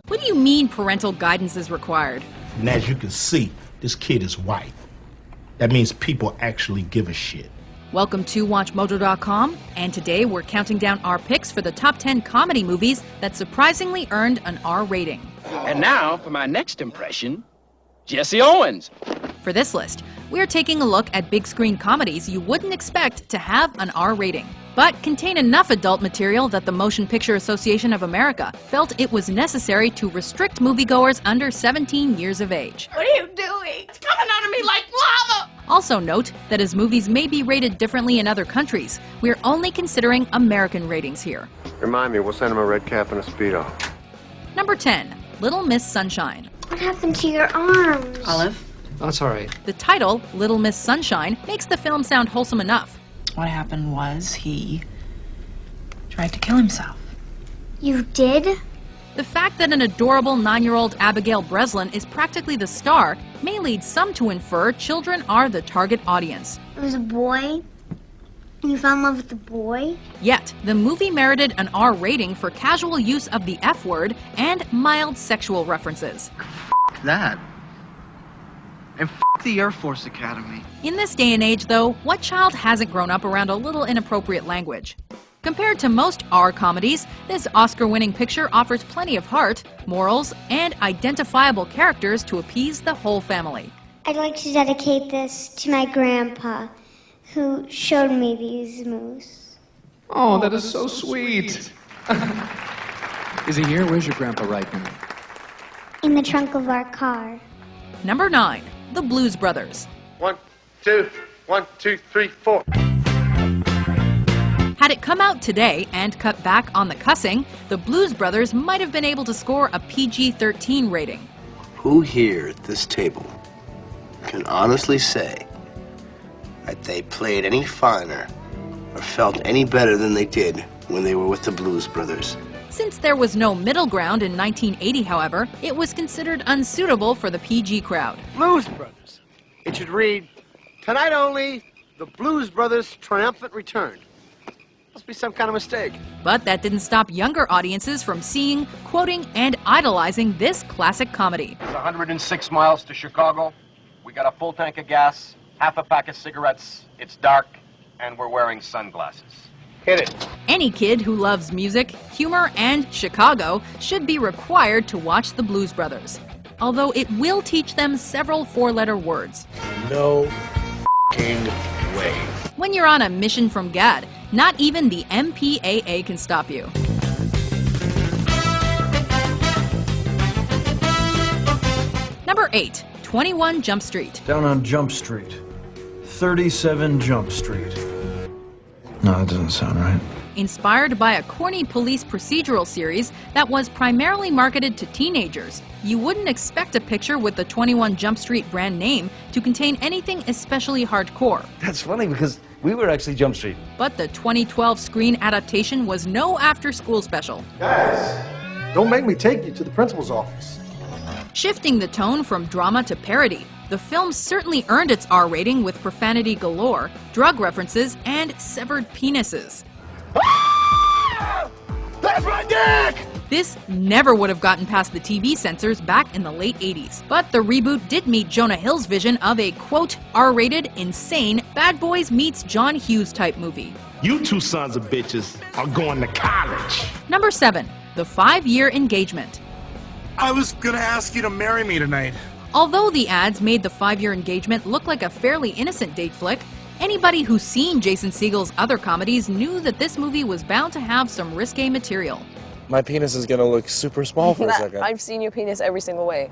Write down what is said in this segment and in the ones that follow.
What do you mean parental guidance is required? And as you can see, this kid is white. That means people actually give a shit. Welcome to WatchMojo.com, and today we're counting down our picks for the top 10 comedy movies that surprisingly earned an R rating. And now, for my next impression, Jesse Owens. For this list, we're taking a look at big screen comedies you wouldn't expect to have an R rating, but contain enough adult material that the Motion Picture Association of America felt it was necessary to restrict moviegoers under 17 years of age. What are you doing? It's coming out of me like lava! Also note that as movies may be rated differently in other countries, we're only considering American ratings here. Remind me, we'll send him a red cap and a Speedo. Number 10, Little Miss Sunshine. What happened to your arms? Olive? Oh, that's all right. The title, Little Miss Sunshine, makes the film sound wholesome enough. What happened was he tried to kill himself. You did? The fact that an adorable 9-year-old Abigail Breslin is practically the star may lead some to infer children are the target audience. It was a boy? You fell in love with the boy? Yet, the movie merited an R rating for casual use of the F word and mild sexual references. That. And the Air Force Academy. In this day and age, though, what child hasn't grown up around a little inappropriate language? Compared to most R comedies, this Oscar-winning picture offers plenty of heart, morals, and identifiable characters to appease the whole family. I'd like to dedicate this to my grandpa, who showed me these moose. Oh, that is so sweet. Is he here? Where's your grandpa right now? In the trunk of our car. Number 9, The Blues Brothers. 1, 2, 1, 2, 3, 4. Had it come out today and cut back on the cussing, the Blues Brothers might have been able to score a PG-13 rating. Who here at this table can honestly say that they played any finer or felt any better than they did when they were with the Blues Brothers? Since there was no middle ground in 1980, however, it was considered unsuitable for the PG crowd. Blues Brothers. It should read, tonight only, the Blues Brothers' triumphant return. Must be some kind of mistake. But that didn't stop younger audiences from seeing, quoting, and idolizing this classic comedy. It's 106 miles to Chicago. We got a full tank of gas, half a pack of cigarettes, it's dark, and we're wearing sunglasses. Hit it. Any kid who loves music, humor, and Chicago should be required to watch the Blues Brothers. Although it will teach them several four-letter words. No f***ing way. When you're on a mission from God, not even the MPAA can stop you. Number 8, 21 Jump Street. Down on Jump Street. 37 Jump Street. No, that doesn't sound right. Inspired by a corny police procedural series that was primarily marketed to teenagers, you wouldn't expect a picture with the 21 Jump Street brand name to contain anything especially hardcore. That's funny because we were actually Jump Street. But the 2012 screen adaptation was no after-school special. Guys, don't make me take you to the principal's office. Shifting the tone from drama to parody, the film certainly earned its R rating with profanity galore, drug references, and severed penises. That's my dick! This never would have gotten past the TV censors back in the late 80s. But the reboot did meet Jonah Hill's vision of a, quote, R-rated, insane, Bad Boys meets John Hughes type movie. You two sons of bitches are going to college. Number 7, The 5-Year Engagement. I was gonna ask you to marry me tonight. Although the ads made The 5-Year Engagement look like a fairly innocent date flick, anybody who's seen Jason Segel's other comedies knew that this movie was bound to have some risque material. My penis is gonna look super small for a second. I've seen your penis every single way.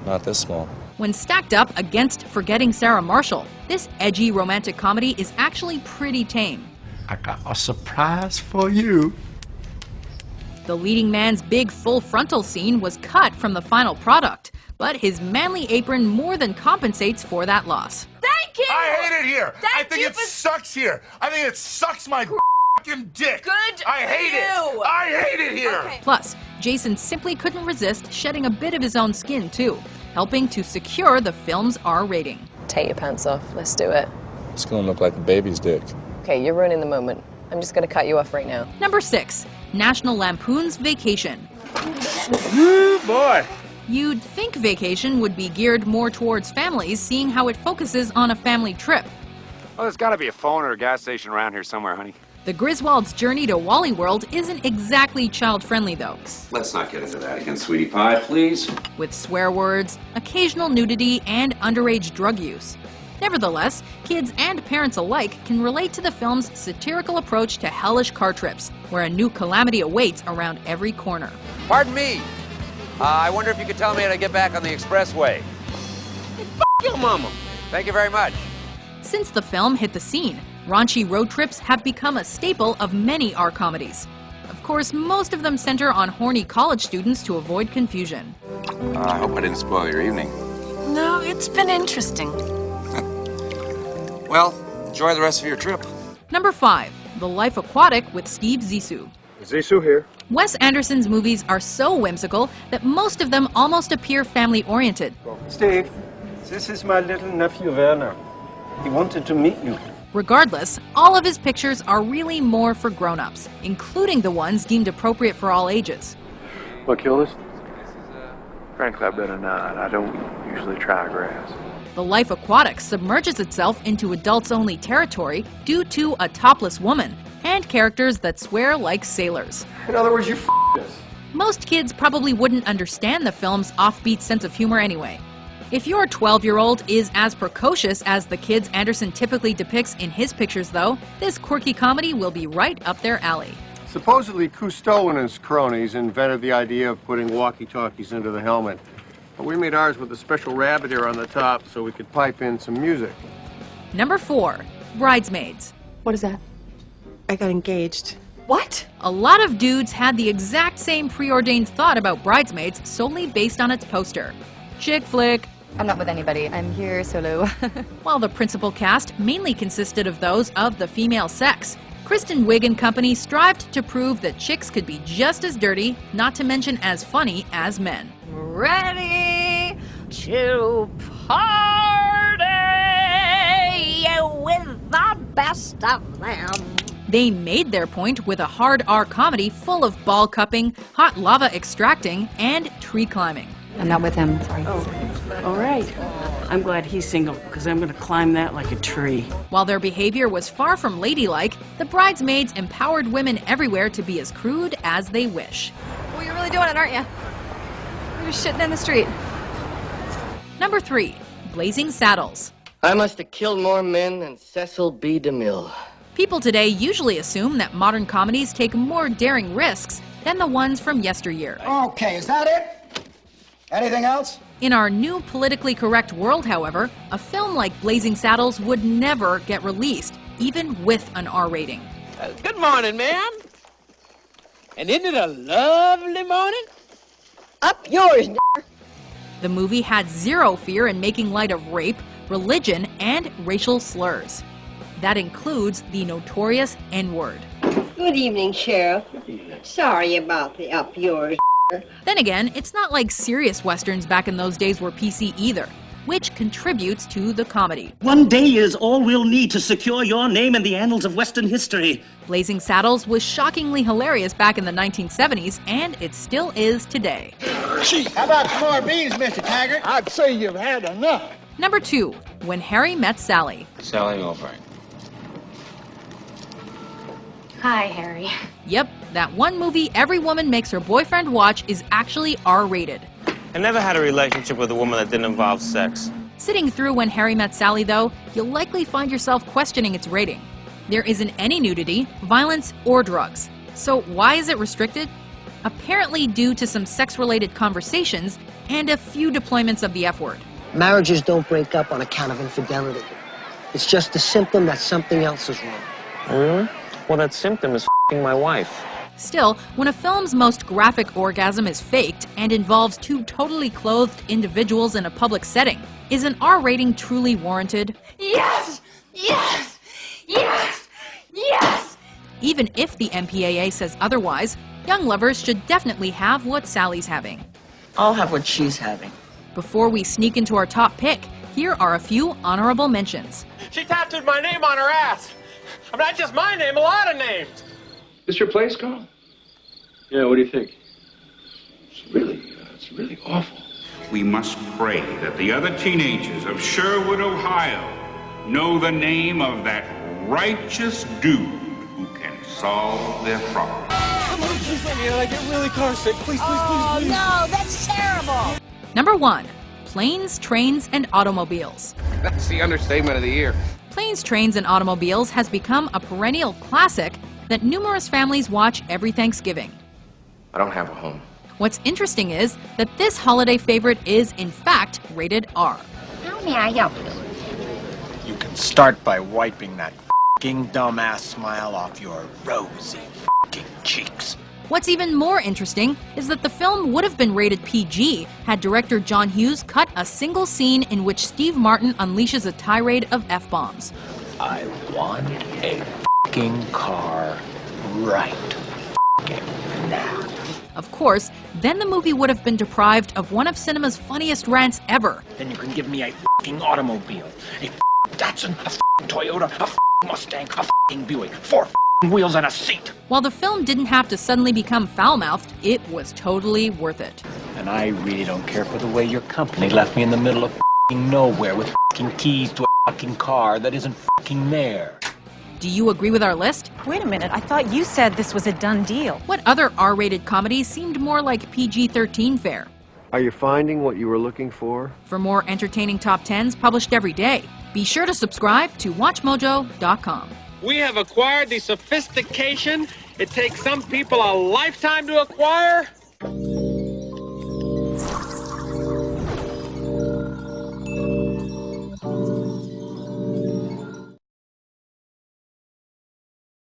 Not this small. When stacked up against Forgetting Sarah Marshall, this edgy romantic comedy is actually pretty tame. I got a surprise for you. The leading man's big full frontal scene was cut from the final product, but his manly apron more than compensates for that loss. Thank you! I hate it here. I think it for... sucks here. I think it sucks my fucking dick. Good I hate you. it. I hate it here. Okay. Plus, Jason simply couldn't resist shedding a bit of his own skin too, helping to secure the film's R rating. Take your pants off. Let's do it. It's gonna look like a baby's dick. Okay, you're ruining the moment. I'm just gonna cut you off right now. Number 6. National Lampoon's Vacation. Boy. You'd think Vacation would be geared more towards families, seeing how it focuses on a family trip. Well, there's gotta be a phone or a gas station around here somewhere, honey. The Griswolds' journey to Wally World isn't exactly child-friendly, though. Let's not get into that again, sweetie pie, please. With swear words, occasional nudity, and underage drug use. Nevertheless, kids and parents alike can relate to the film's satirical approach to hellish car trips, where a new calamity awaits around every corner. Pardon me. I wonder if you could tell me how to get back on the expressway. Hey, f*** your mama. Thank you very much. Since the film hit the scene, raunchy road trips have become a staple of many R comedies. Of course, most of them center on horny college students to avoid confusion. I hope I didn't spoil your evening. No, it's been interesting. Well, enjoy the rest of your trip. Number 5. The Life Aquatic with Steve Zissou. Zissou here. Wes Anderson's movies are so whimsical that most of them almost appear family-oriented. Steve, this is my little nephew Werner. He wanted to meet you. Regardless, all of his pictures are really more for grown-ups, including the ones deemed appropriate for all ages. What killed us? Frankly, I better not. I don't usually try grass. The Life Aquatic submerges itself into adults-only territory due to a topless woman and characters that swear like sailors. In other words, you this. Most kids probably wouldn't understand the film's offbeat sense of humor anyway. If your 12-year-old is as precocious as the kids Anderson typically depicts in his pictures, though, this quirky comedy will be right up their alley. Supposedly, Cousteau and his cronies invented the idea of putting walkie-talkies into the helmet. But we made ours with a special rabbit ear on the top so we could pipe in some music. Number 4. Bridesmaids. What is that? I got engaged. What? A lot of dudes had the exact same preordained thought about Bridesmaids solely based on its poster. Chick flick. I'm not with anybody. I'm here solo. While the principal cast mainly consisted of those of the female sex, Kristen Wiig and company strived to prove that chicks could be just as dirty, not to mention as funny, as men. Ready to party with the best of them. They made their point with a hard R comedy full of ball cupping, hot lava extracting, and tree climbing. I'm not with him. Sorry. Oh, all right. I'm glad he's single, because I'm going to climb that like a tree. While their behavior was far from ladylike, the Bridesmaids empowered women everywhere to be as crude as they wish. Well, you're really doing it, aren't you? You're just shitting in the street. Number 3. Blazing Saddles. I must have killed more men than Cecil B. DeMille. People today usually assume that modern comedies take more daring risks than the ones from yesteryear. Okay, is that it? Anything else? In our new politically correct world, however, a film like Blazing Saddles would never get released, even with an R rating. Good morning, ma'am. And isn't it a lovely morning? Up yours, The movie had zero fear in making light of rape, religion, and racial slurs. That includes the notorious N-word. Good evening, Sheriff. Sorry about the up yours. Then again, it's not like serious westerns back in those days were PC either, which contributes to the comedy. One day is all we'll need to secure your name in the annals of Western history. Blazing Saddles was shockingly hilarious back in the 1970s, and it still is today. How about some more beans, Mr. Taggart? I'd say you've had enough. Number 2. When Harry Met Sally. Sally Albright. Hi, Harry. Yep, that one movie every woman makes her boyfriend watch is actually R-rated. I never had a relationship with a woman that didn't involve sex. Sitting through When Harry Met Sally, though, you'll likely find yourself questioning its rating. There isn't any nudity, violence, or drugs. So why is it restricted? Apparently due to some sex-related conversations and a few deployments of the F-word. Marriages don't break up on account of infidelity. It's just a symptom that something else is wrong. Oh, really? Well, that symptom is f***ing my wife. Still, when a film's most graphic orgasm is faked and involves two totally clothed individuals in a public setting, is an R rating truly warranted? Yes! Yes! Yes! Yes! Even if the MPAA says otherwise, young lovers should definitely have what Sally's having. I'll have what she's having. Before we sneak into our top pick, here are a few honorable mentions. She tattooed my name on her ass. I'm not just my name, a lot of names. This your place, Carl? Yeah, what do you think? It's really awful. We must pray that the other teenagers of Sherwood, Ohio, know the name of that righteous dude who can solve their problem. Come on, please let me out. I get really car sick. Please, please, Oh, please, please. no, that's terrible. Number 1. Planes, Trains, and Automobiles. That's the understatement of the year. Planes, Trains, and Automobiles has become a perennial classic that numerous families watch every Thanksgiving. I don't have a home. What's interesting is that this holiday favorite is, in fact, rated R. How may I help you? You can start by wiping that f***ing dumbass smile off your rosy f***ing cheeks. What's even more interesting is that the film would have been rated PG had director John Hughes cut a single scene in which Steve Martin unleashes a tirade of F-bombs. I want a f***ing car right f***ing now. Of course, then the movie would have been deprived of one of cinema's funniest rants ever. Then you can give me a f***ing automobile, a f***ing Datsun, a f***ing Toyota, a f***ing Mustang, a f***ing Buick, 4 f***ing wheels and a seat. While the film didn't have to suddenly become foul-mouthed, it was totally worth it. And I really don't care for the way your company left me in the middle of f***ing nowhere with f***ing keys to a f***ing car that isn't f***ing there. Do you agree with our list? Wait a minute, I thought you said this was a done deal. What other R-rated comedies seemed more like PG-13 fare? Are you finding what you were looking for? For more entertaining top 10s published every day, be sure to subscribe to WatchMojo.com. We have acquired the sophistication it takes some people a lifetime to acquire.